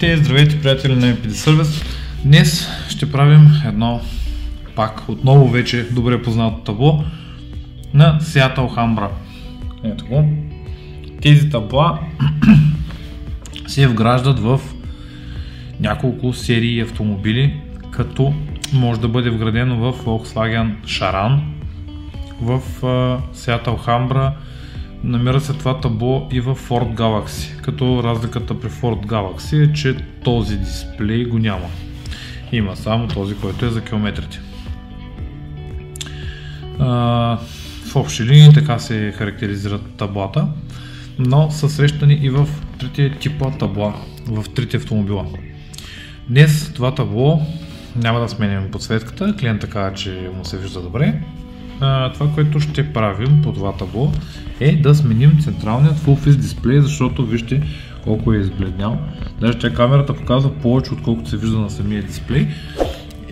Здравейте, приятели на MPD Service. Днес ще правим едно пак отново вече добре познато табло на Seat Alhambra. Ето го. Тези табла се вграждат в няколко серии автомобили, като може да бъде вградено в Volkswagen Charan, в Seat Alhambra. Намира се това табло и в Ford Galaxy, като разликата при Ford Galaxy е, че този дисплей го няма. Има само този, който е за километрите. В общи линии така се характеризират таблата, но са срещани и в трите типа табла, в трите автомобила. Днес това табло няма да сменим подсветката, клиента каза, че му се вижда добре. Това, което ще правим по това табло е да сменим централният Full Face дисплей, защото вижте колко е избледнял. Даже тя камерата показва повече, отколкото се вижда на самия дисплей.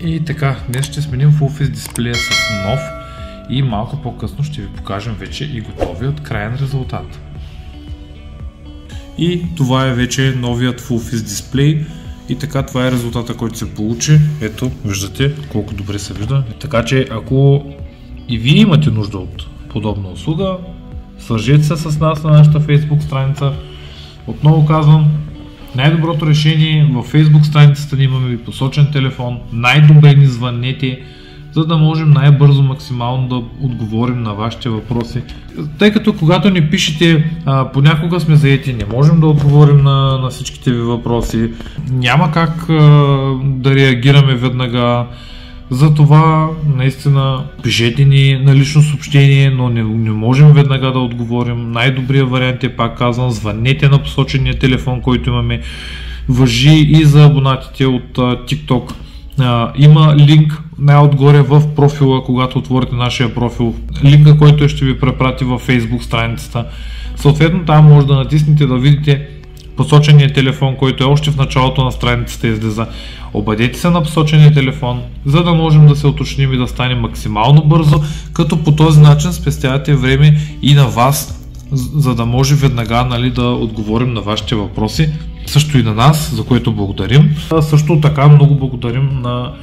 И така, днес ще сменим Full Face дисплея с нов и малко по-късно ще ви покажем вече и готовият краен резултат. И това е вече новият Full Face дисплей. И така, това е резултата, който се получи. Ето, виждате колко добре се вижда. Така че, ако и вие имате нужда от подобна услуга, свържете се с нас на нашата Facebook страница. Отново казвам, най-доброто решение във Facebook страницата ни имаме посочен телефон, най-добре ни звъннете, за да можем най-бързо максимално да отговорим на вашите въпроси. Тъй като когато ни пишете, понякога сме заети, не можем да отговорим на всичките ви въпроси, няма как да реагираме веднага. Затова наистина пишете ни на лично съобщение, но не можем веднага да отговорим. Най-добрият вариант е, пак казвам, звъннете на посочения телефон, който имаме. Важи и за абонатите от TikTok. Има линк най-отгоре в профила, когато отворите нашия профил. Линка, който ще ви препрати във Facebook страницата. Съответно там може да натиснете да видите посочения телефон, който е още в началото на страницата излиза. Обадете се на посочения телефон, за да можем да се уточним и да стане максимално бързо, като по този начин спестявате време и на вас, за да може веднага да отговорим на вашите въпроси. Също и на нас, за което благодарим. Също така много благодарим на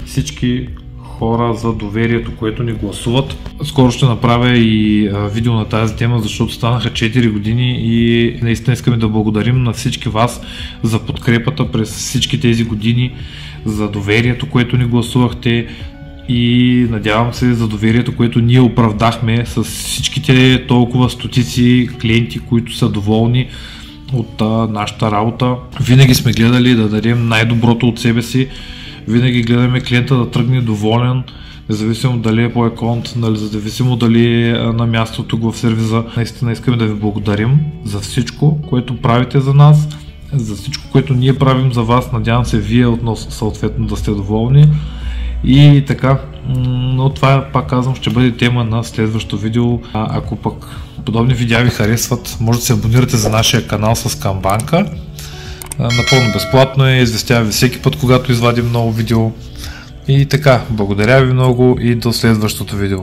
всички хора за доверието, което ни гласуват. Скоро ще направя и видео на тази тема, защото станаха 4 години и наистина искаме да благодарим на всички вас за подкрепата през всички тези години, за доверието, което ни гласувахте и надявам се за доверието, което ние оправдахме с всичките толкова стотици клиенти, които са доволни от нашата работа. Винаги сме гледали да дадем най-доброто от себе си. Винаги гледаме клиента да тръгне доволен, независимо дали е по акаунт, независимо дали е на място тук в сервиза. Наистина искаме да ви благодарим за всичко, което правите за нас, за всичко, което ние правим за вас. Надявам се вие относно съответно да сте доволни. И така, но това, пак казвам, ще бъде тема на следващото видео. Ако пък подобни видеа ви харесват, може да се абонирате за нашия канал с камбанка. Напълно безплатно е, известява ви всеки път, когато извадим ново видео. И така, благодаря ви много и до следващото видео.